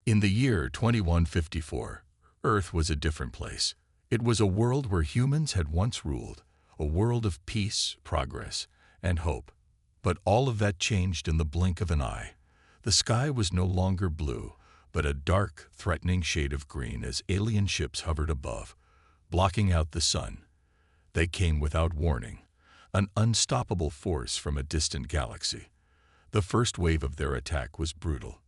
In the year 2154, Earth was a different place. It was a world where humans had once ruled, a world of peace, progress, and hope. But all of that changed in the blink of an eye. The sky was no longer blue, but a dark, threatening shade of green as alien ships hovered above, blocking out the sun. They came without warning, an unstoppable force from a distant galaxy. The first wave of their attack was brutal.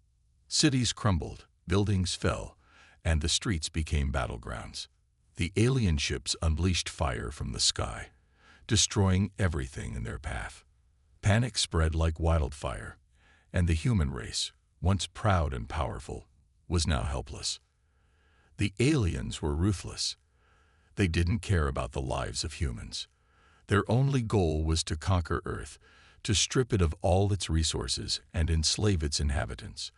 Cities crumbled, buildings fell, and the streets became battlegrounds. The alien ships unleashed fire from the sky, destroying everything in their path. Panic spread like wildfire, and the human race, once proud and powerful, was now helpless. The aliens were ruthless. They didn't care about the lives of humans. Their only goal was to conquer Earth, to strip it of all its resources and enslave its inhabitants.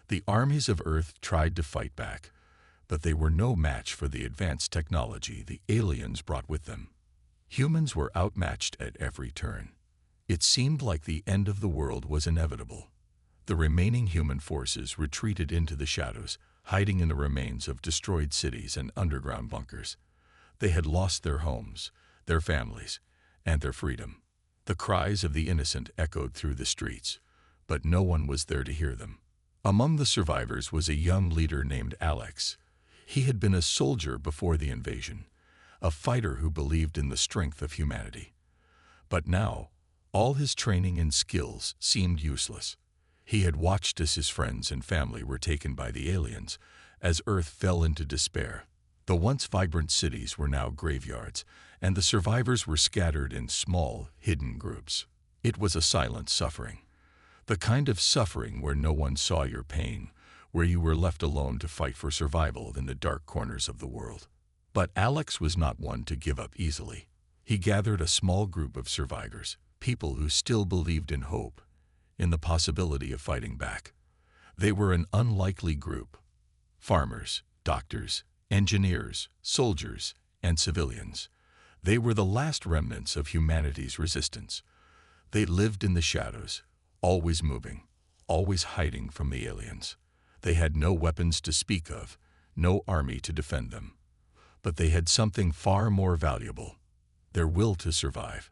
The armies of Earth tried to fight back, but they were no match for the advanced technology the aliens brought with them. Humans were outmatched at every turn. It seemed like the end of the world was inevitable. The remaining human forces retreated into the shadows, hiding in the remains of destroyed cities and underground bunkers. They had lost their homes, their families, and their freedom. The cries of the innocent echoed through the streets, but no one was there to hear them. Among the survivors was a young leader named Alex. He had been a soldier before the invasion, a fighter who believed in the strength of humanity. But now, all his training and skills seemed useless. He had watched as his friends and family were taken by the aliens, as Earth fell into despair. The once vibrant cities were now graveyards, and the survivors were scattered in small, hidden groups. It was a silent suffering, the kind of suffering where no one saw your pain, where you were left alone to fight for survival in the dark corners of the world. But Alex was not one to give up easily. He gathered a small group of survivors, people who still believed in hope, in the possibility of fighting back. They were an unlikely group: farmers, doctors, engineers, soldiers, and civilians. They were the last remnants of humanity's resistance. They lived in the shadows, always moving, always hiding from the aliens. They had no weapons to speak of, no army to defend them. But they had something far more valuable: their will to survive.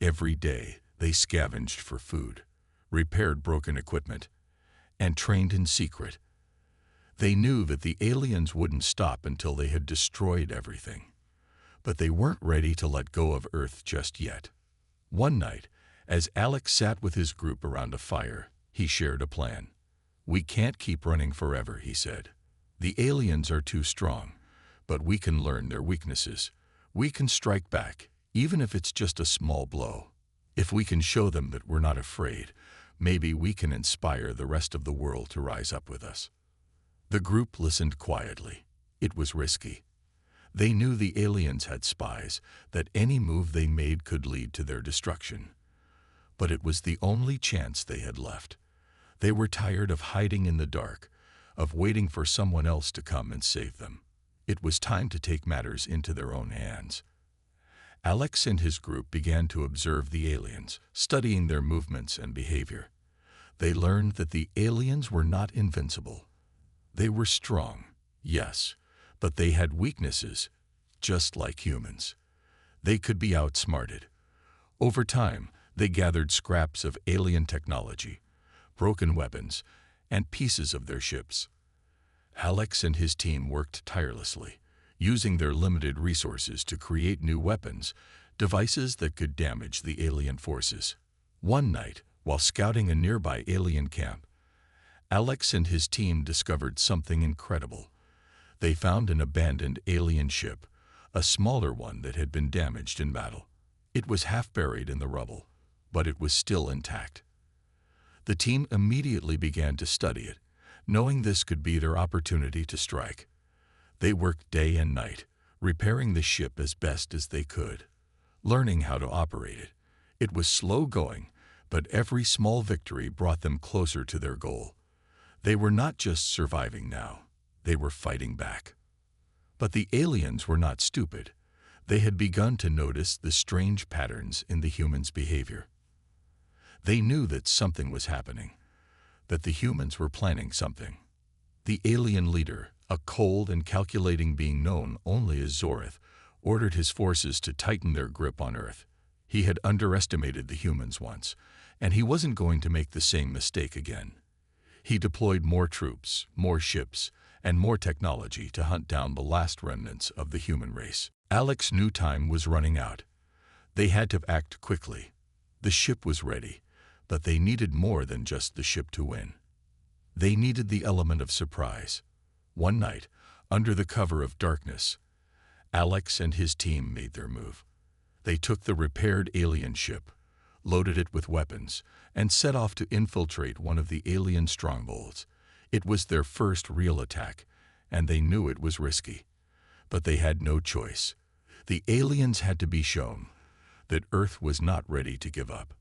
Every day, they scavenged for food, repaired broken equipment, and trained in secret. They knew that the aliens wouldn't stop until they had destroyed everything. But they weren't ready to let go of Earth just yet. One night, as Alex sat with his group around a fire, he shared a plan. "We can't keep running forever," he said. "The aliens are too strong, but we can learn their weaknesses. We can strike back, even if it's just a small blow. If we can show them that we're not afraid, maybe we can inspire the rest of the world to rise up with us." The group listened quietly. It was risky. They knew the aliens had spies, that any move they made could lead to their destruction. But it was the only chance they had left. They were tired of hiding in the dark, of waiting for someone else to come and save them. It was time to take matters into their own hands. Alex and his group began to observe the aliens, studying their movements and behavior. They learned that the aliens were not invincible. They were strong, yes, but they had weaknesses, just like humans. They could be outsmarted. Over time, they gathered scraps of alien technology, broken weapons, and pieces of their ships. Alex and his team worked tirelessly, using their limited resources to create new weapons, devices that could damage the alien forces. One night, while scouting a nearby alien camp, Alex and his team discovered something incredible. They found an abandoned alien ship, a smaller one that had been damaged in battle. It was half buried in the rubble, but it was still intact. The team immediately began to study it, knowing this could be their opportunity to strike. They worked day and night, repairing the ship as best as they could, learning how to operate it. It was slow going, but every small victory brought them closer to their goal. They were not just surviving now, they were fighting back. But the aliens were not stupid. They had begun to notice the strange patterns in the humans' behavior. They knew that something was happening, that the humans were planning something. The alien leader, a cold and calculating being known only as Zorith, ordered his forces to tighten their grip on Earth. He had underestimated the humans once, and he wasn't going to make the same mistake again. He deployed more troops, more ships, and more technology to hunt down the last remnants of the human race. Alex knew time was running out. They had to act quickly. The ship was ready, but they needed more than just the ship to win. They needed the element of surprise. One night, under the cover of darkness, Alex and his team made their move. They took the repaired alien ship, loaded it with weapons, and set off to infiltrate one of the alien strongholds. It was their first real attack, and they knew it was risky. But they had no choice. The aliens had to be shown that Earth was not ready to give up.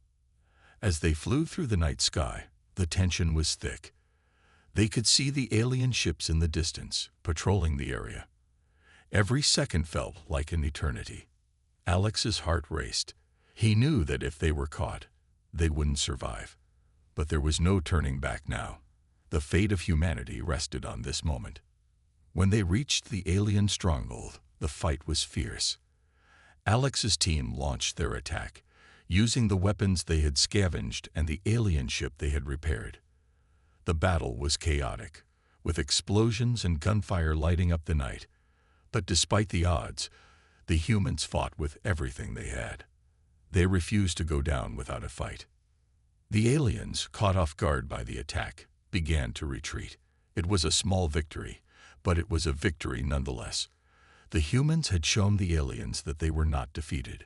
As they flew through the night sky, the tension was thick. They could see the alien ships in the distance, patrolling the area. Every second felt like an eternity. Alex's heart raced. He knew that if they were caught, they wouldn't survive. But there was no turning back now. The fate of humanity rested on this moment. When they reached the alien stronghold, the fight was fierce. Alex's team launched their attack, using the weapons they had scavenged and the alien ship they had repaired. The battle was chaotic, with explosions and gunfire lighting up the night. But despite the odds, the humans fought with everything they had. They refused to go down without a fight. The aliens, caught off guard by the attack, began to retreat. It was a small victory, but it was a victory nonetheless. The humans had shown the aliens that they were not defeated.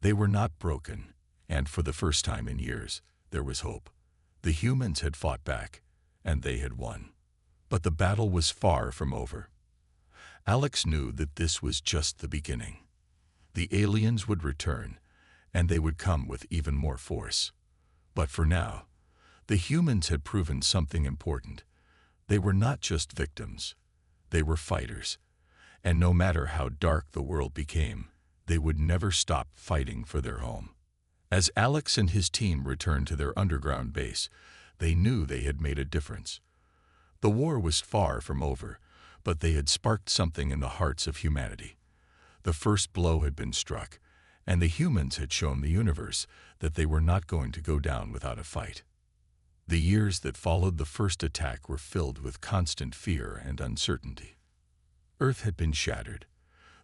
They were not broken, and for the first time in years, there was hope. The humans had fought back, and they had won. But the battle was far from over. Alex knew that this was just the beginning. The aliens would return, and they would come with even more force. But for now, the humans had proven something important. They were not just victims. They were fighters. And no matter how dark the world became, they would never stop fighting for their home. As Alex and his team returned to their underground base, they knew they had made a difference. The war was far from over, but they had sparked something in the hearts of humanity. The first blow had been struck, and the humans had shown the universe that they were not going to go down without a fight. The years that followed the first attack were filled with constant fear and uncertainty. Earth had been shattered.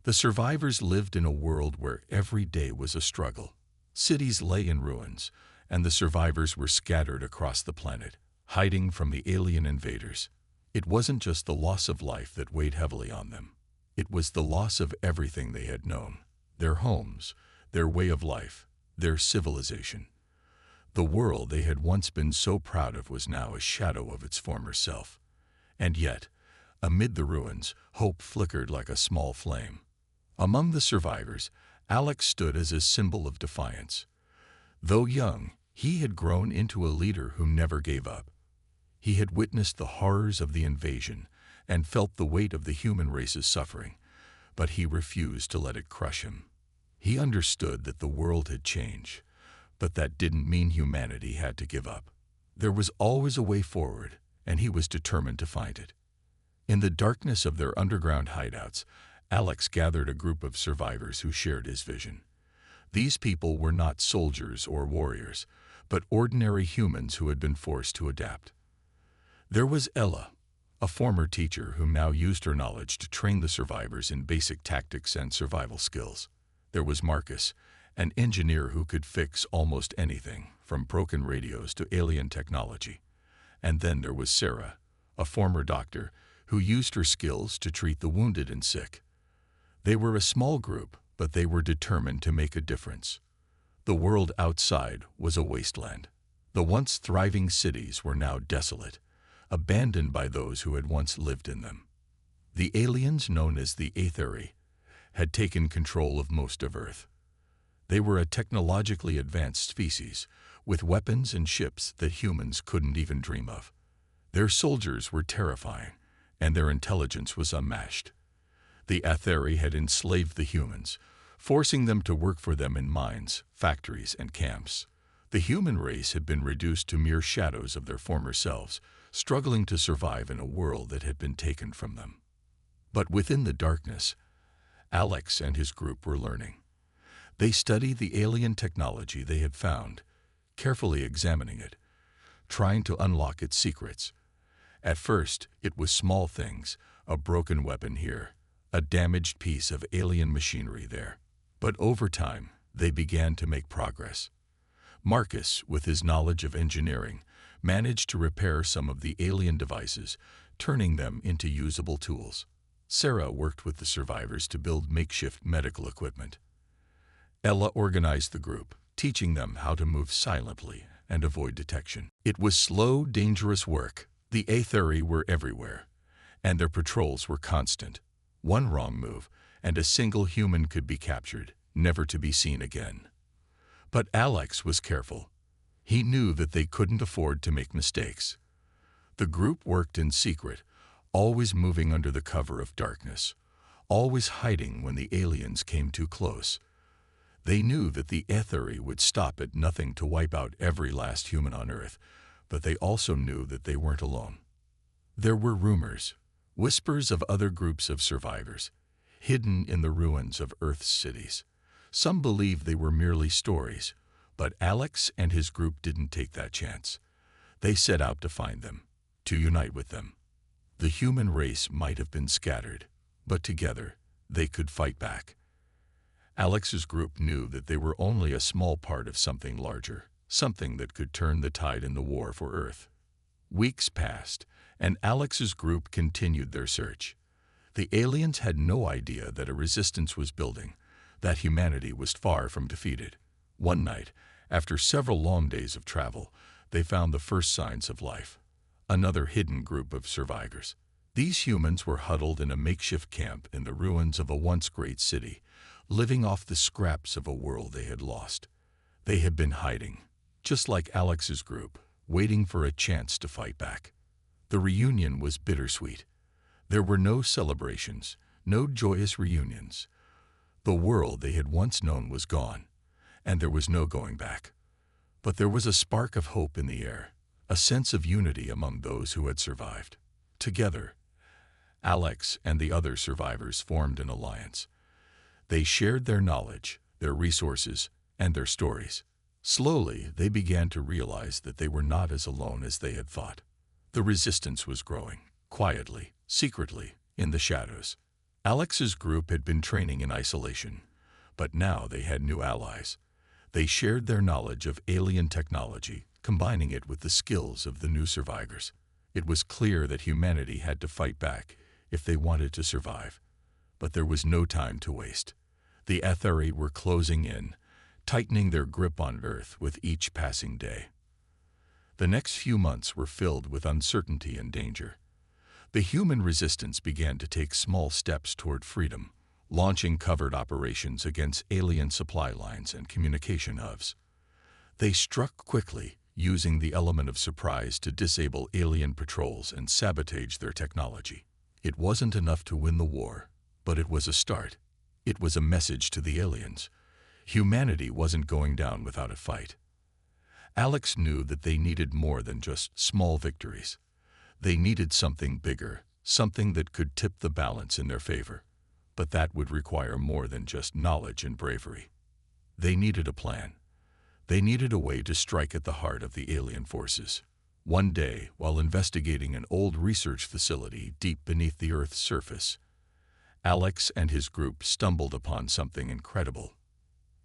The survivors lived in a world where every day was a struggle. Cities lay in ruins, and the survivors were scattered across the planet, hiding from the alien invaders. It wasn't just the loss of life that weighed heavily on them. It was the loss of everything they had known: their homes, their way of life, their civilization. The world they had once been so proud of was now a shadow of its former self. And yet, amid the ruins, hope flickered like a small flame. Among the survivors, Alex stood as a symbol of defiance. Though young, he had grown into a leader who never gave up. He had witnessed the horrors of the invasion and felt the weight of the human race's suffering, but he refused to let it crush him. He understood that the world had changed, but that didn't mean humanity had to give up. There was always a way forward, and he was determined to find it. In the darkness of their underground hideouts, Alex gathered a group of survivors who shared his vision. These people were not soldiers or warriors, but ordinary humans who had been forced to adapt. There was Ella, a former teacher who now used her knowledge to train the survivors in basic tactics and survival skills. There was Marcus, an engineer who could fix almost anything, from broken radios to alien technology. And then there was Sarah, a former doctor who used her skills to treat the wounded and sick. They were a small group, but they were determined to make a difference. The world outside was a wasteland. The once thriving cities were now desolate, abandoned by those who had once lived in them. The aliens, known as the Aetheri, had taken control of most of Earth. They were a technologically advanced species, with weapons and ships that humans couldn't even dream of. Their soldiers were terrifying, and their intelligence was unmatched. The Aetheri had enslaved the humans, forcing them to work for them in mines, factories, and camps. The human race had been reduced to mere shadows of their former selves, struggling to survive in a world that had been taken from them. But within the darkness, Alex and his group were learning. They studied the alien technology they had found, carefully examining it, trying to unlock its secrets. At first, it was small things, a broken weapon here, a damaged piece of alien machinery there. But over time, they began to make progress. Marcus, with his knowledge of engineering, managed to repair some of the alien devices, turning them into usable tools. Sarah worked with the survivors to build makeshift medical equipment. Ella organized the group, teaching them how to move silently and avoid detection. It was slow, dangerous work. The Aetheri were everywhere, and their patrols were constant. One wrong move, and a single human could be captured, never to be seen again. But Alex was careful. He knew that they couldn't afford to make mistakes. The group worked in secret, always moving under the cover of darkness, always hiding when the aliens came too close. They knew that the Aetheri would stop at nothing to wipe out every last human on Earth, but they also knew that they weren't alone. There were rumors, whispers of other groups of survivors, hidden in the ruins of Earth's cities. Some believed they were merely stories, but Alex and his group didn't take that chance. They set out to find them, to unite with them. The human race might have been scattered, but together they could fight back. Alex's group knew that they were only a small part of something larger, something that could turn the tide in the war for Earth. Weeks passed, and Alex's group continued their search. The aliens had no idea that a resistance was building, that humanity was far from defeated. One night, after several long days of travel, they found the first signs of life. Another hidden group of survivors. These humans were huddled in a makeshift camp in the ruins of a once great city, living off the scraps of a world they had lost. They had been hiding, just like Alex's group, waiting for a chance to fight back. The reunion was bittersweet. There were no celebrations, no joyous reunions. The world they had once known was gone, and there was no going back. But there was a spark of hope in the air, a sense of unity among those who had survived. Together, Alex and the other survivors formed an alliance. They shared their knowledge, their resources, and their stories. Slowly, they began to realize that they were not as alone as they had thought. The resistance was growing, quietly, secretly, in the shadows. Alex's group had been training in isolation, but now they had new allies. They shared their knowledge of alien technology, combining it with the skills of the new survivors. It was clear that humanity had to fight back if they wanted to survive. But there was no time to waste. The Aetheri were closing in, tightening their grip on Earth with each passing day. The next few months were filled with uncertainty and danger. The human resistance began to take small steps toward freedom, launching covert operations against alien supply lines and communication hubs. They struck quickly, using the element of surprise to disable alien patrols and sabotage their technology. It wasn't enough to win the war, but it was a start. It was a message to the aliens. Humanity wasn't going down without a fight. Alex knew that they needed more than just small victories. They needed something bigger, something that could tip the balance in their favor. But that would require more than just knowledge and bravery. They needed a plan. They needed a way to strike at the heart of the alien forces. One day, while investigating an old research facility deep beneath the Earth's surface, Alex and his group stumbled upon something incredible.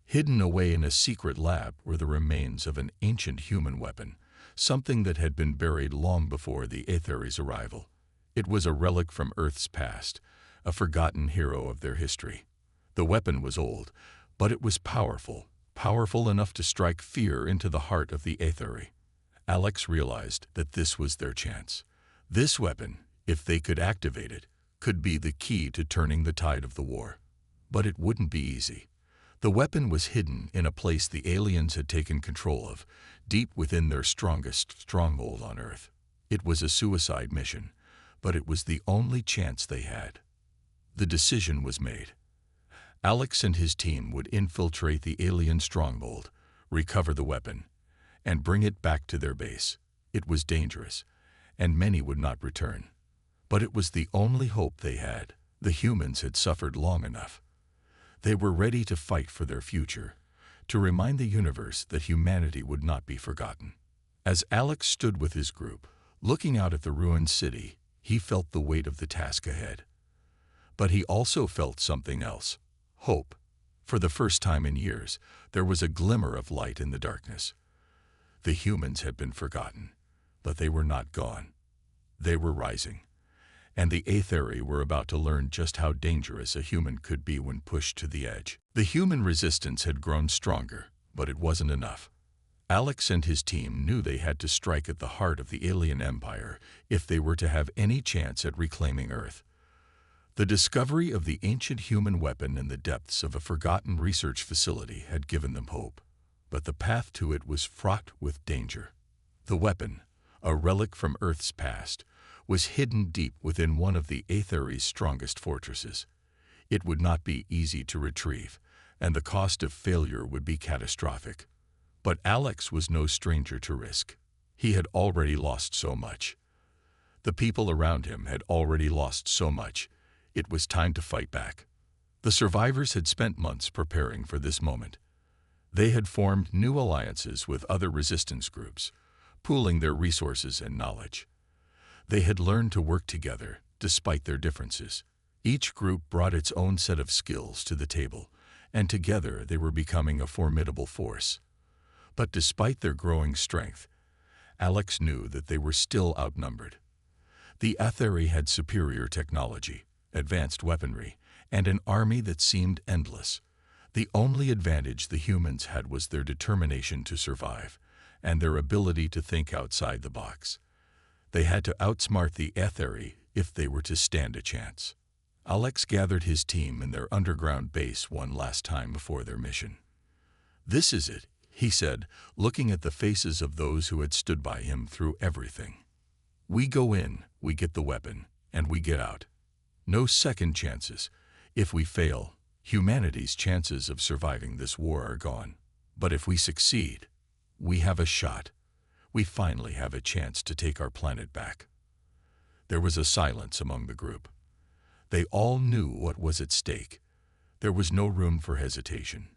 Hidden away in a secret lab were the remains of an ancient human weapon, something that had been buried long before the Aetheri's arrival. It was a relic from Earth's past, a forgotten hero of their history. The weapon was old, but it was powerful, powerful enough to strike fear into the heart of the Aetheri. Alex realized that this was their chance. This weapon, if they could activate it, could be the key to turning the tide of the war. But it wouldn't be easy. The weapon was hidden in a place the aliens had taken control of, deep within their strongest stronghold on Earth. It was a suicide mission, but it was the only chance they had. The decision was made. Alex and his team would infiltrate the alien stronghold, recover the weapon, and bring it back to their base. It was dangerous, and many would not return. But it was the only hope they had. The humans had suffered long enough. They were ready to fight for their future, to remind the universe that humanity would not be forgotten. As Alex stood with his group, looking out at the ruined city, he felt the weight of the task ahead. But he also felt something else: hope. For the first time in years, there was a glimmer of light in the darkness. The humans had been forgotten, but they were not gone. They were rising, and the Aetheri were about to learn just how dangerous a human could be when pushed to the edge. The human resistance had grown stronger, but it wasn't enough. Alex and his team knew they had to strike at the heart of the alien empire if they were to have any chance at reclaiming Earth. The discovery of the ancient human weapon in the depths of a forgotten research facility had given them hope, but the path to it was fraught with danger. The weapon, a relic from Earth's past, was hidden deep within one of the Aetheri's strongest fortresses. It would not be easy to retrieve, and the cost of failure would be catastrophic. But Alex was no stranger to risk. He had already lost so much. The people around him had already lost so much. It was time to fight back. The survivors had spent months preparing for this moment. They had formed new alliances with other resistance groups, pooling their resources and knowledge. They had learned to work together, despite their differences. Each group brought its own set of skills to the table, and together they were becoming a formidable force. But despite their growing strength, Alex knew that they were still outnumbered. The Aetheri had superior technology, advanced weaponry, and an army that seemed endless. The only advantage the humans had was their determination to survive, and their ability to think outside the box. They had to outsmart the Aetheri if they were to stand a chance. Alex gathered his team in their underground base one last time before their mission. "This is it," he said, looking at the faces of those who had stood by him through everything. "We go in, we get the weapon, and we get out. No second chances. If we fail, humanity's chances of surviving this war are gone. But if we succeed, we have a shot. We finally have a chance to take our planet back." There was a silence among the group. They all knew what was at stake. There was no room for hesitation.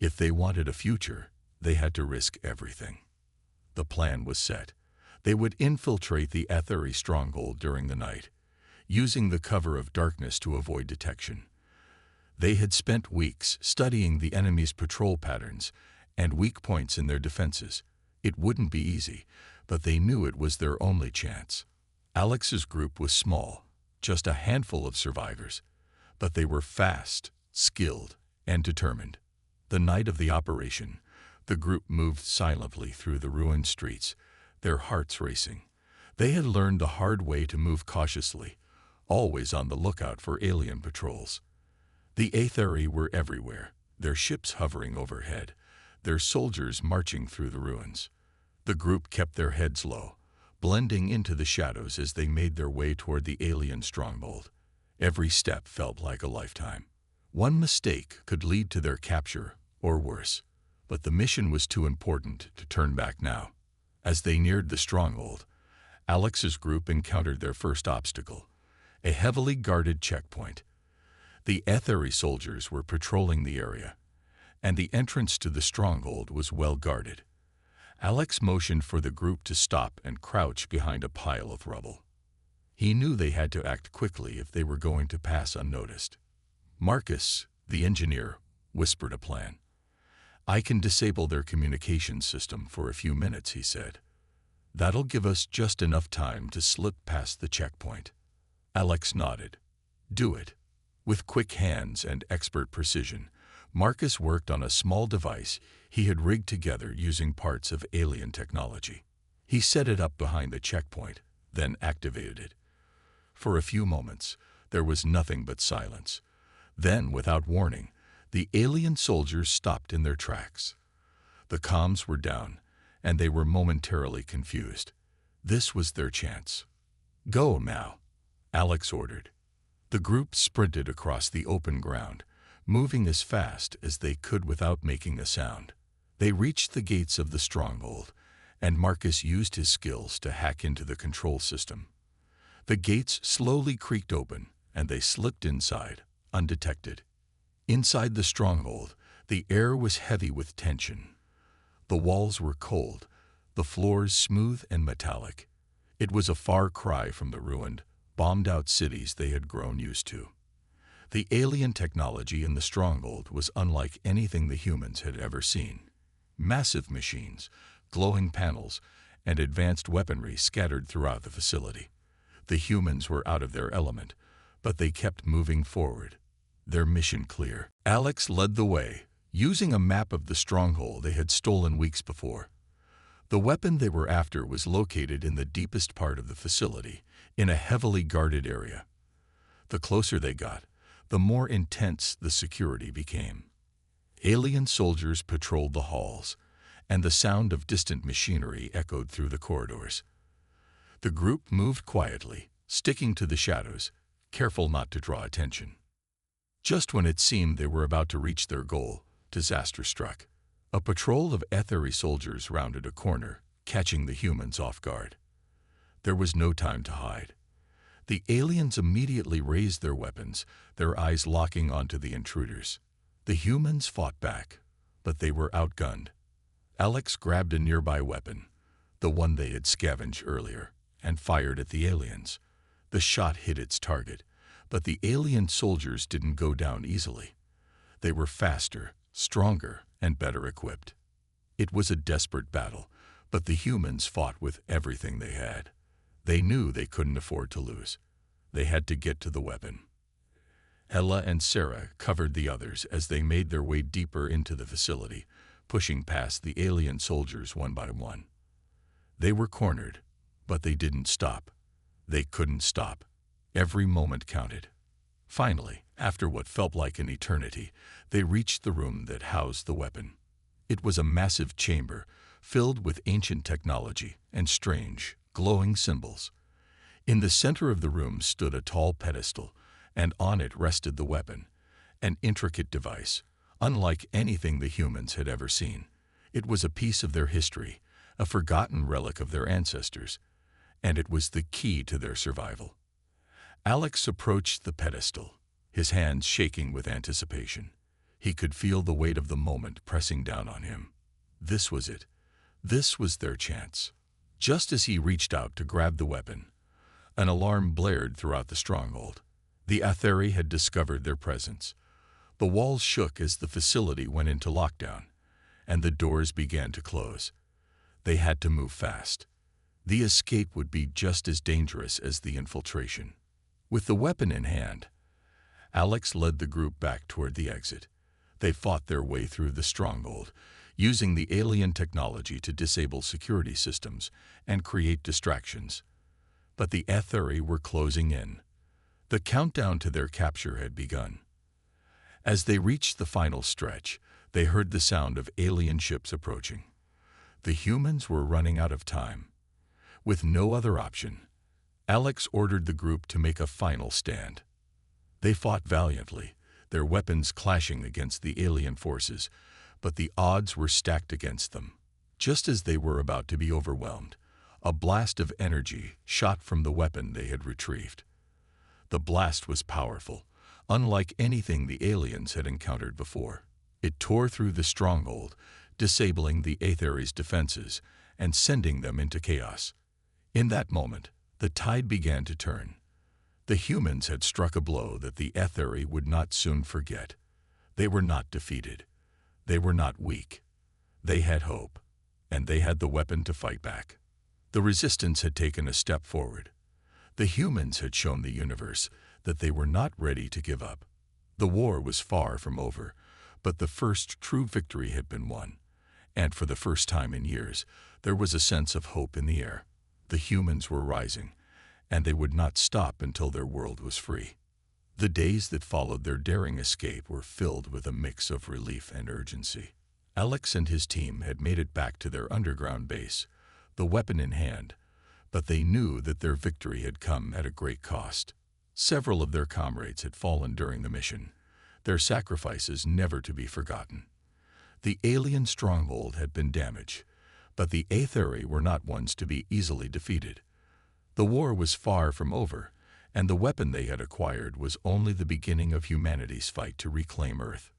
If they wanted a future, they had to risk everything. The plan was set. They would infiltrate the Aetheri stronghold during the night, using the cover of darkness to avoid detection. They had spent weeks studying the enemy's patrol patterns and weak points in their defenses. It wouldn't be easy, but they knew it was their only chance. Alex's group was small, just a handful of survivors, but they were fast, skilled, and determined. The night of the operation, the group moved silently through the ruined streets, their hearts racing. They had learned the hard way to move cautiously, always on the lookout for alien patrols. The Aetheri were everywhere, their ships hovering overhead, their soldiers marching through the ruins. The group kept their heads low, blending into the shadows as they made their way toward the alien stronghold. Every step felt like a lifetime. One mistake could lead to their capture, or worse, but the mission was too important to turn back now. As they neared the stronghold, Alex's group encountered their first obstacle, a heavily guarded checkpoint. The Aetheri soldiers were patrolling the area, and the entrance to the stronghold was well guarded. Alex motioned for the group to stop and crouch behind a pile of rubble. He knew they had to act quickly if they were going to pass unnoticed. Marcus, the engineer, whispered a plan. "I can disable their communications system for a few minutes," he said. "That'll give us just enough time to slip past the checkpoint." Alex nodded. "Do it." With quick hands and expert precision, Marcus worked on a small device he had rigged together using parts of alien technology. He set it up behind the checkpoint, then activated it. For a few moments, there was nothing but silence. Then, without warning, the alien soldiers stopped in their tracks. The comms were down, and they were momentarily confused. This was their chance. "Go now," Alex ordered. The group sprinted across the open ground, moving as fast as they could without making a sound. They reached the gates of the stronghold, and Marcus used his skills to hack into the control system. The gates slowly creaked open, and they slipped inside, undetected. Inside the stronghold, the air was heavy with tension. The walls were cold, the floors smooth and metallic. It was a far cry from the ruined, bombed-out cities they had grown used to. The alien technology in the stronghold was unlike anything the humans had ever seen. Massive machines, glowing panels, and advanced weaponry scattered throughout the facility. The humans were out of their element, but they kept moving forward, their mission clear. Alex led the way, using a map of the stronghold they had stolen weeks before. The weapon they were after was located in the deepest part of the facility, in a heavily guarded area. The closer they got, the more intense the security became. Alien soldiers patrolled the halls, and the sound of distant machinery echoed through the corridors. The group moved quietly, sticking to the shadows, careful not to draw attention. Just when it seemed they were about to reach their goal, disaster struck. A patrol of ethery soldiers rounded a corner, catching the humans off guard. There was no time to hide. The aliens immediately raised their weapons, their eyes locking onto the intruders. The humans fought back, but they were outgunned. Alex grabbed a nearby weapon, the one they had scavenged earlier, and fired at the aliens. The shot hit its target, but the alien soldiers didn't go down easily. They were faster, stronger, and better equipped. It was a desperate battle, but the humans fought with everything they had. They knew they couldn't afford to lose. They had to get to the weapon. Ella and Sarah covered the others as they made their way deeper into the facility, pushing past the alien soldiers one by one. They were cornered, but they didn't stop. They couldn't stop. Every moment counted. Finally, after what felt like an eternity, they reached the room that housed the weapon. It was a massive chamber filled with ancient technology and strange, glowing symbols. In the center of the room stood a tall pedestal, and on it rested the weapon, an intricate device, unlike anything the humans had ever seen. It was a piece of their history, a forgotten relic of their ancestors, and it was the key to their survival. Alex approached the pedestal, his hands shaking with anticipation. He could feel the weight of the moment pressing down on him. This was it. This was their chance. Just as he reached out to grab the weapon, an alarm blared throughout the stronghold. The Aetheri had discovered their presence. The walls shook as the facility went into lockdown, and the doors began to close. They had to move fast. The escape would be just as dangerous as the infiltration. With the weapon in hand, Alex led the group back toward the exit. They fought their way through the stronghold, using the alien technology to disable security systems and create distractions. But the Aetheri were closing in. The countdown to their capture had begun. As they reached the final stretch, they heard the sound of alien ships approaching. The humans were running out of time. With no other option, Alex ordered the group to make a final stand. They fought valiantly, their weapons clashing against the alien forces, but the odds were stacked against them. Just as they were about to be overwhelmed, a blast of energy shot from the weapon they had retrieved. The blast was powerful, unlike anything the aliens had encountered before. It tore through the stronghold, disabling the Aetheri's defenses and sending them into chaos. In that moment, the tide began to turn. The humans had struck a blow that the Aetheri would not soon forget. They were not defeated. They were not weak. They had hope, and they had the weapon to fight back. The resistance had taken a step forward. The humans had shown the universe that they were not ready to give up. The war was far from over, but the first true victory had been won, and for the first time in years, there was a sense of hope in the air. The humans were rising, and they would not stop until their world was free. The days that followed their daring escape were filled with a mix of relief and urgency. Alex and his team had made it back to their underground base, the weapon in hand, but they knew that their victory had come at a great cost. Several of their comrades had fallen during the mission, their sacrifices never to be forgotten. The alien stronghold had been damaged, But the Aetheri were not ones to be easily defeated. The war was far from over, and the weapon they had acquired was only the beginning of humanity's fight to reclaim Earth.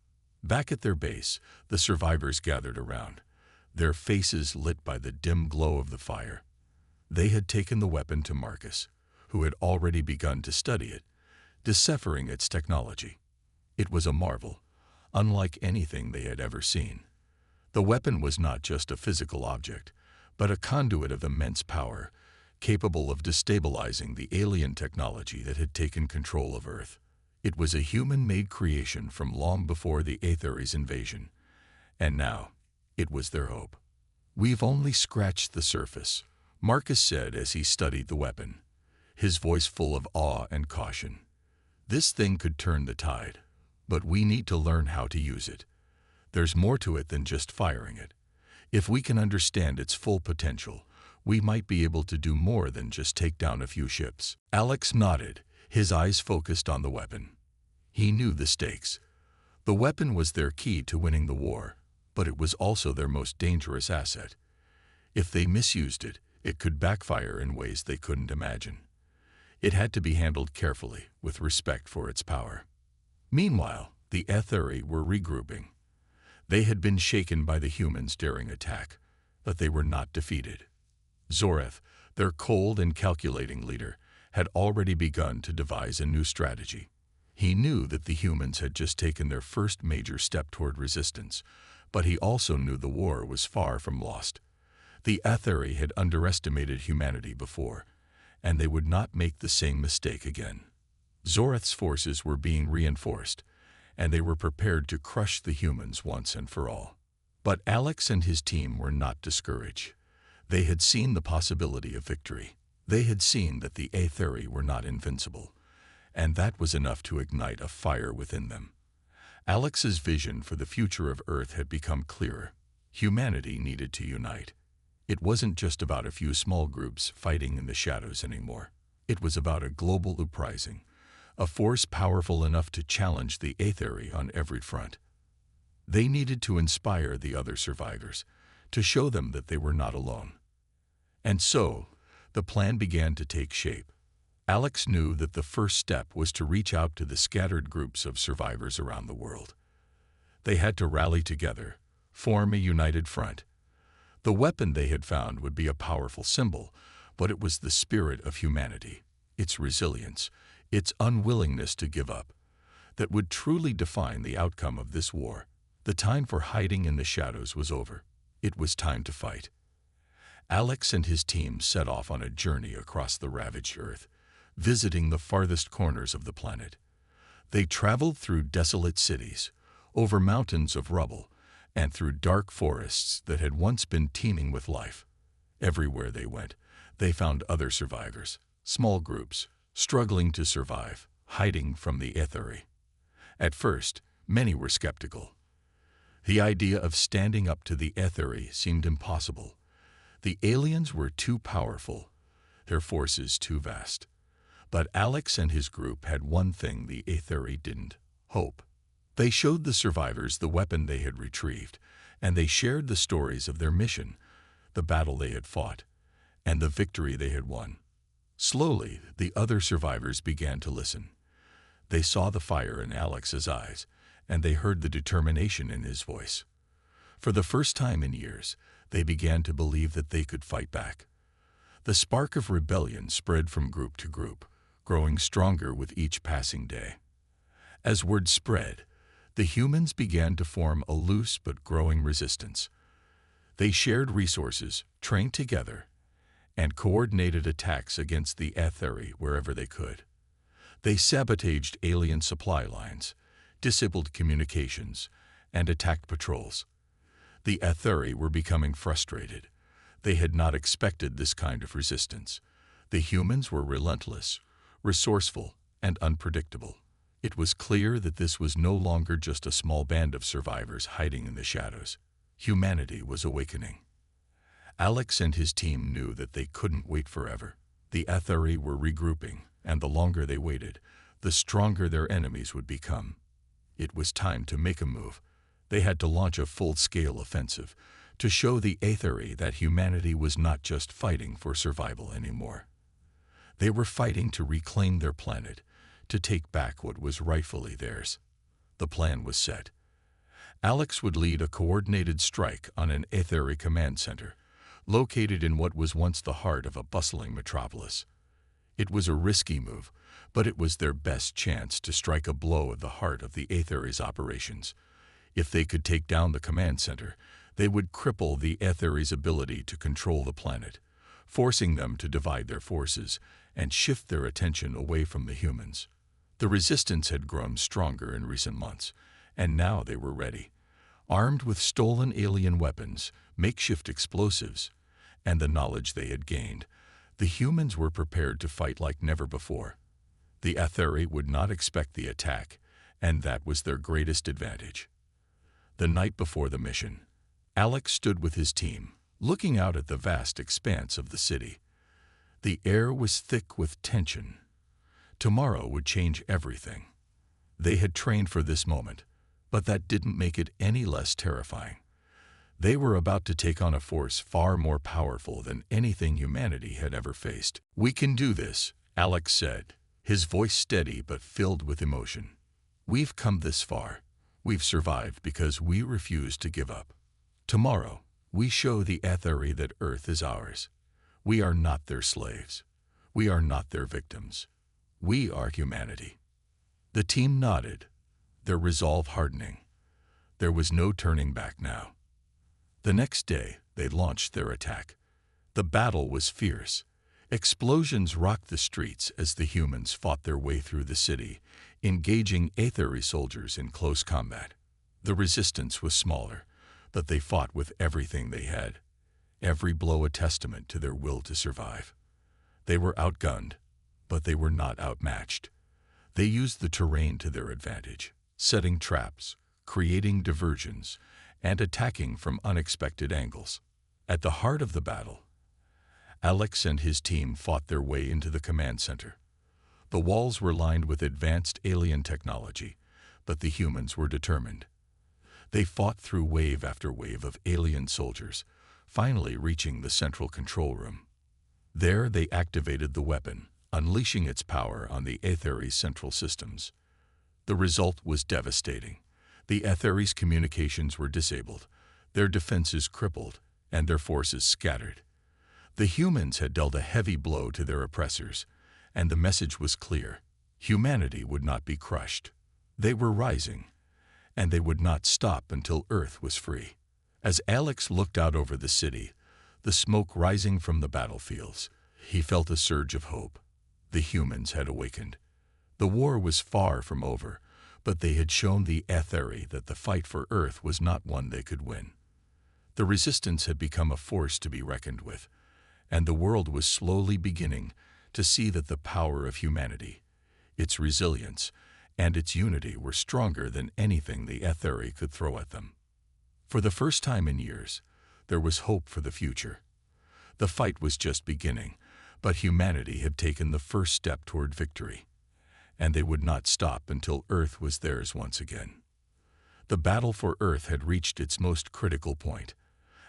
Back at their base, the survivors gathered around, their faces lit by the dim glow of the fire. They had taken the weapon to Marcus, who had already begun to study it, deciphering its technology. It was a marvel, unlike anything they had ever seen. The weapon was not just a physical object, but a conduit of immense power, capable of destabilizing the alien technology that had taken control of Earth. It was a human-made creation from long before the Aetheri's invasion, and now it was their hope. "We've only scratched the surface," Marcus said as he studied the weapon, his voice full of awe and caution. "This thing could turn the tide, but we need to learn how to use it. There's more to it than just firing it. If we can understand its full potential, we might be able to do more than just take down a few ships." Alex nodded, his eyes focused on the weapon. He knew the stakes. The weapon was their key to winning the war, but it was also their most dangerous asset. If they misused it, it could backfire in ways they couldn't imagine. It had to be handled carefully, with respect for its power. Meanwhile, the Aetheri were regrouping. They had been shaken by the humans' daring attack, but they were not defeated. Zoreth, their cold and calculating leader, had already begun to devise a new strategy. He knew that the humans had just taken their first major step toward resistance, but he also knew the war was far from lost. The Aetheri had underestimated humanity before, and they would not make the same mistake again. Zoreth's forces were being reinforced, and they were prepared to crush the humans once and for all. But Alex and his team were not discouraged. They had seen the possibility of victory. They had seen that the Aetheri were not invincible, and that was enough to ignite a fire within them. Alex's vision for the future of Earth had become clearer. Humanity needed to unite. It wasn't just about a few small groups fighting in the shadows anymore. It was about a global uprising, a force powerful enough to challenge the Aetheri on every front. They needed to inspire the other survivors, to show them that they were not alone. And so, the plan began to take shape. Alex knew that the first step was to reach out to the scattered groups of survivors around the world. They had to rally together, form a united front. The weapon they had found would be a powerful symbol, but it was the spirit of humanity, its resilience, its unwillingness to give up, that would truly define the outcome of this war. The time for hiding in the shadows was over. It was time to fight. Alex and his team set off on a journey across the ravaged Earth, visiting the farthest corners of the planet. They traveled through desolate cities, over mountains of rubble, and through dark forests that had once been teeming with life. Everywhere they went, they found other survivors, small groups, struggling to survive, hiding from the Aetheri. At first, many were skeptical. The idea of standing up to the Aetheri seemed impossible. The aliens were too powerful, their forces too vast. But Alex and his group had one thing the Aetheri didn't: hope. They showed the survivors the weapon they had retrieved, and they shared the stories of their mission, the battle they had fought, and the victory they had won. Slowly, the other survivors began to listen. They saw the fire in Alex's eyes, and they heard the determination in his voice. For the first time in years, they began to believe that they could fight back. The spark of rebellion spread from group to group, growing stronger with each passing day. As word spread, the humans began to form a loose but growing resistance. They shared resources, trained together, and coordinated attacks against the Aetheri wherever they could. They sabotaged alien supply lines, disabled communications, and attacked patrols. The Aetheri were becoming frustrated. They had not expected this kind of resistance. The humans were relentless, resourceful, and unpredictable. It was clear that this was no longer just a small band of survivors hiding in the shadows. Humanity was awakening. Alex and his team knew that they couldn't wait forever. The Aetheri were regrouping, and the longer they waited, the stronger their enemies would become. It was time to make a move. They had to launch a full-scale offensive, to show the Aetheri that humanity was not just fighting for survival anymore. They were fighting to reclaim their planet, to take back what was rightfully theirs. The plan was set. Alex would lead a coordinated strike on an Aetheri command center, located in what was once the heart of a bustling metropolis. It was a risky move, but it was their best chance to strike a blow at the heart of the Aetheri's operations. If they could take down the command center, they would cripple the Aetheri's ability to control the planet, forcing them to divide their forces and shift their attention away from the humans. The resistance had grown stronger in recent months, and now they were ready, armed with stolen alien weapons, makeshift explosives, and the knowledge they had gained. The humans were prepared to fight like never before. The Aetheri would not expect the attack, and that was their greatest advantage. The night before the mission, Alex stood with his team, looking out at the vast expanse of the city. The air was thick with tension. Tomorrow would change everything. They had trained for this moment, but that didn't make it any less terrifying. They were about to take on a force far more powerful than anything humanity had ever faced. "We can do this," Alex said, his voice steady but filled with emotion. "We've come this far. We've survived because we refuse to give up. Tomorrow, we show the Aetheri that Earth is ours. We are not their slaves. We are not their victims. We are humanity." The team nodded, their resolve hardening. There was no turning back now. The next day, they launched their attack. The battle was fierce. Explosions rocked the streets as the humans fought their way through the city, engaging Aetheri soldiers in close combat. The resistance was smaller, but they fought with everything they had, every blow a testament to their will to survive. They were outgunned, but they were not outmatched. They used the terrain to their advantage, setting traps, creating diversions, and attacking from unexpected angles. At the heart of the battle, Alex and his team fought their way into the command center. The walls were lined with advanced alien technology, but the humans were determined. They fought through wave after wave of alien soldiers, finally reaching the central control room. There they activated the weapon, unleashing its power on the Aetheri's central systems. The result was devastating. The Aetheri's communications were disabled, their defenses crippled, and their forces scattered. The humans had dealt a heavy blow to their oppressors, and the message was clear. Humanity would not be crushed. They were rising, and they would not stop until Earth was free. As Alex looked out over the city, the smoke rising from the battlefields, he felt a surge of hope. The humans had awakened. The war was far from over, but they had shown the Aetheri that the fight for Earth was not one they could win. The resistance had become a force to be reckoned with, and the world was slowly beginning to see that the power of humanity, its resilience, and its unity were stronger than anything the Aetheri could throw at them. For the first time in years, there was hope for the future. The fight was just beginning, but humanity had taken the first step toward victory, and they would not stop until Earth was theirs once again. The battle for Earth had reached its most critical point.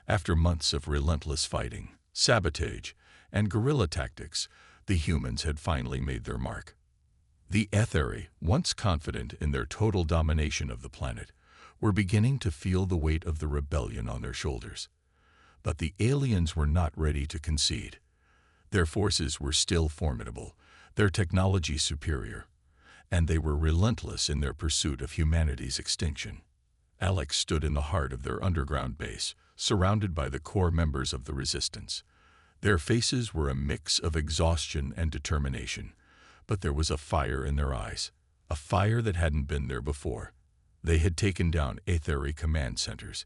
After months of relentless fighting, sabotage, and guerrilla tactics, the humans had finally made their mark. The Aetheri, once confident in their total domination of the planet, were beginning to feel the weight of the rebellion on their shoulders. But the aliens were not ready to concede. Their forces were still formidable, their technology superior, and they were relentless in their pursuit of humanity's extinction. Alex stood in the heart of their underground base, surrounded by the core members of the resistance. Their faces were a mix of exhaustion and determination, but there was a fire in their eyes, a fire that hadn't been there before. They had taken down Aetheri command centers,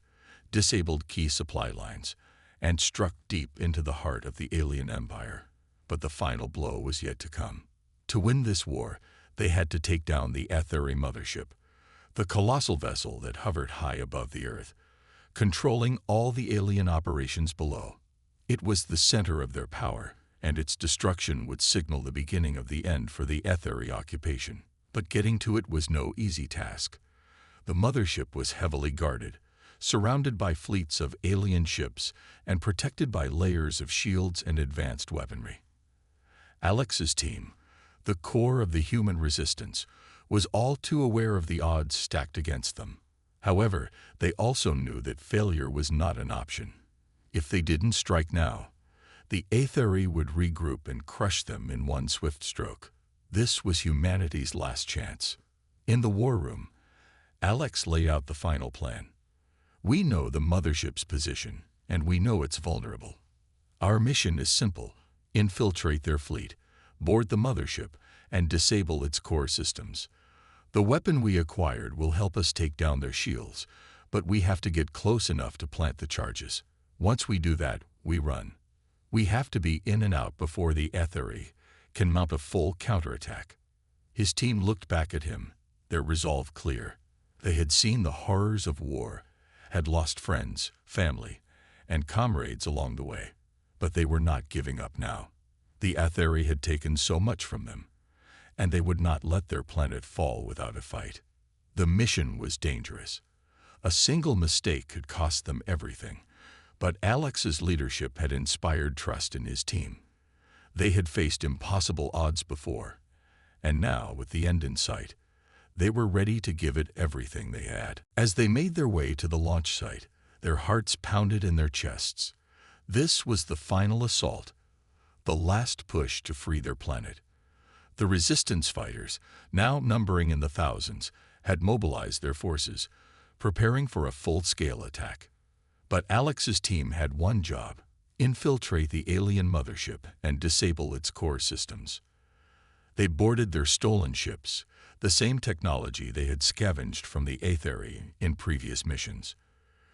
disabled key supply lines, and struck deep into the heart of the alien empire. But the final blow was yet to come. To win this war, they had to take down the Aetheri mothership, the colossal vessel that hovered high above the Earth, controlling all the alien operations below. It was the center of their power, and its destruction would signal the beginning of the end for the Aetheri occupation. But getting to it was no easy task. The mothership was heavily guarded, surrounded by fleets of alien ships and protected by layers of shields and advanced weaponry. Alex's team, the core of the human resistance, was all too aware of the odds stacked against them. However, they also knew that failure was not an option. If they didn't strike now, the Aetheri would regroup and crush them in one swift stroke. This was humanity's last chance. In the war room, Alex laid out the final plan. We know the mothership's position, and we know it's vulnerable. Our mission is simple: infiltrate their fleet, board the mothership, and disable its core systems. The weapon we acquired will help us take down their shields, but we have to get close enough to plant the charges. Once we do that, we run. We have to be in and out before the Aetheri can mount a full counterattack. His team looked back at him, their resolve clear. They had seen the horrors of war, had lost friends, family, and comrades along the way, but they were not giving up now. The Aetheri had taken so much from them, and they would not let their planet fall without a fight. The mission was dangerous. A single mistake could cost them everything, but Alex's leadership had inspired trust in his team. They had faced impossible odds before, and now, with the end in sight, they were ready to give it everything they had. As they made their way to the launch site, their hearts pounded in their chests. This was the final assault, the last push to free their planet. The resistance fighters, now numbering in the thousands, had mobilized their forces, preparing for a full-scale attack. But Alex's team had one job: infiltrate the alien mothership and disable its core systems. They boarded their stolen ships, the same technology they had scavenged from the Aetheri in previous missions.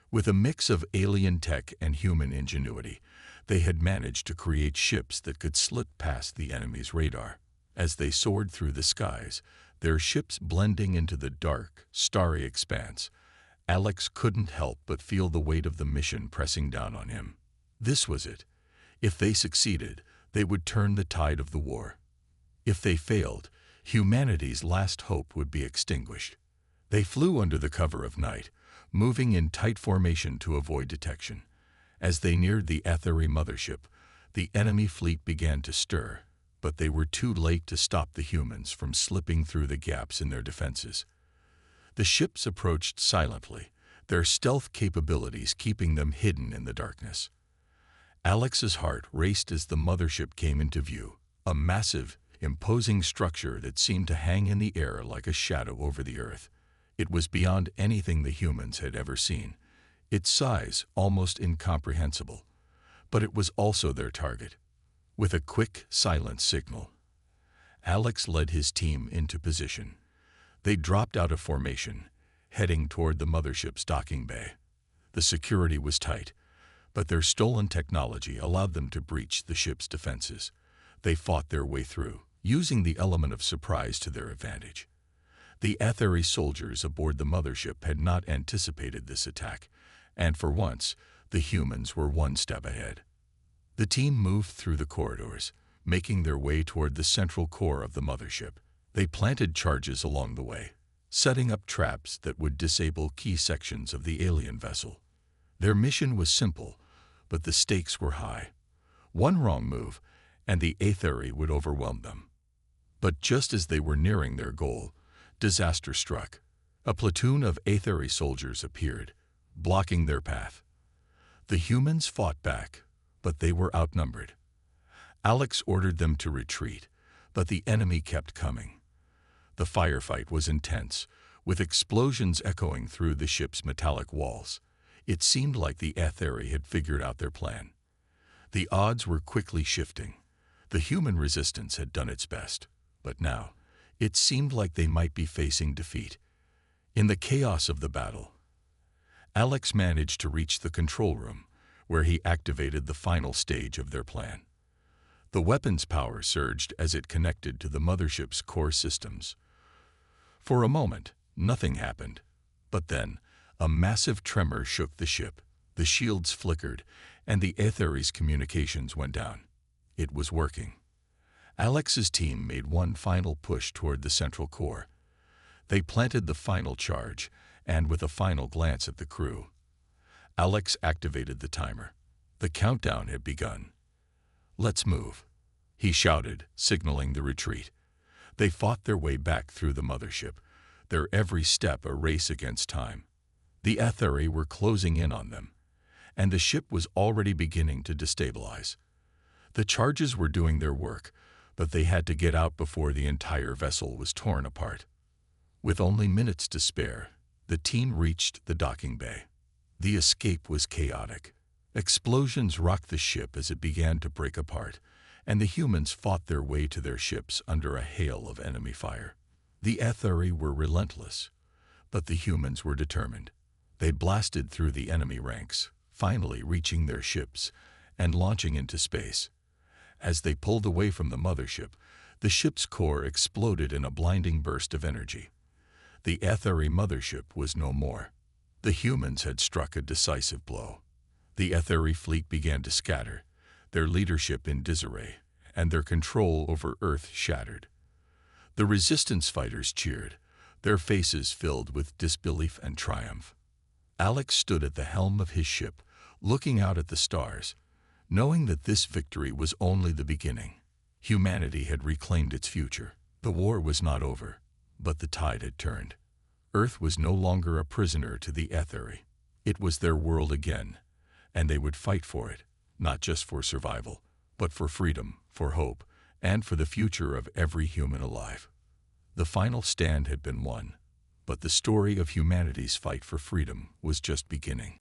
With a mix of alien tech and human ingenuity, they had managed to create ships that could slip past the enemy's radar. As they soared through the skies, their ships blending into the dark, starry expanse, Alex couldn't help but feel the weight of the mission pressing down on him. This was it. If they succeeded, they would turn the tide of the war. If they failed, humanity's last hope would be extinguished. They flew under the cover of night, moving in tight formation to avoid detection. As they neared the Aetheri mothership, the enemy fleet began to stir, but they were too late to stop the humans from slipping through the gaps in their defenses. The ships approached silently, their stealth capabilities keeping them hidden in the darkness. Alex's heart raced as the mothership came into view, a massive, imposing structure that seemed to hang in the air like a shadow over the earth. It was beyond anything the humans had ever seen, its size almost incomprehensible, but it was also their target. With a quick, silent signal, Alex led his team into position. They dropped out of formation, heading toward the mothership's docking bay. The security was tight, but their stolen technology allowed them to breach the ship's defenses. They fought their way through, using the element of surprise to their advantage. The Aetheri soldiers aboard the mothership had not anticipated this attack, and for once, the humans were one step ahead. The team moved through the corridors, making their way toward the central core of the mothership. They planted charges along the way, setting up traps that would disable key sections of the alien vessel. Their mission was simple, but the stakes were high. One wrong move, and the Aetheri would overwhelm them. But just as they were nearing their goal, disaster struck. A platoon of Aetheri soldiers appeared, blocking their path. The humans fought back, but they were outnumbered. Alex ordered them to retreat, but the enemy kept coming. The firefight was intense, with explosions echoing through the ship's metallic walls. It seemed like the Aetheri had figured out their plan. The odds were quickly shifting. The human resistance had done its best, but now it seemed like they might be facing defeat. In the chaos of the battle, Alex managed to reach the control room, where he activated the final stage of their plan. The weapon's power surged as it connected to the mothership's core systems. For a moment, nothing happened, but then a massive tremor shook the ship. The shields flickered, and the Aetheri's communications went down. It was working. Alex's team made one final push toward the central core. They planted the final charge, and with a final glance at the crew, Alex activated the timer. The countdown had begun. "Let's move," he shouted, signaling the retreat. They fought their way back through the mothership, their every step a race against time. The Etheri were closing in on them, and the ship was already beginning to destabilize. The charges were doing their work, but they had to get out before the entire vessel was torn apart. With only minutes to spare, the team reached the docking bay. The escape was chaotic. Explosions rocked the ship as it began to break apart, and the humans fought their way to their ships under a hail of enemy fire. The Etheri were relentless, but the humans were determined. They blasted through the enemy ranks, finally reaching their ships and launching into space. As they pulled away from the mothership, the ship's core exploded in a blinding burst of energy. The Etheri mothership was no more. The humans had struck a decisive blow. The Etheri fleet began to scatter, their leadership in disarray, and their control over Earth shattered. The resistance fighters cheered, their faces filled with disbelief and triumph. Alex stood at the helm of his ship, looking out at the stars, knowing that this victory was only the beginning. Humanity had reclaimed its future. The war was not over, but the tide had turned. Earth was no longer a prisoner to the Etheri. It was their world again, and they would fight for it, not just for survival, but for freedom, for hope, and for the future of every human alive. The final stand had been won, but the story of humanity's fight for freedom was just beginning.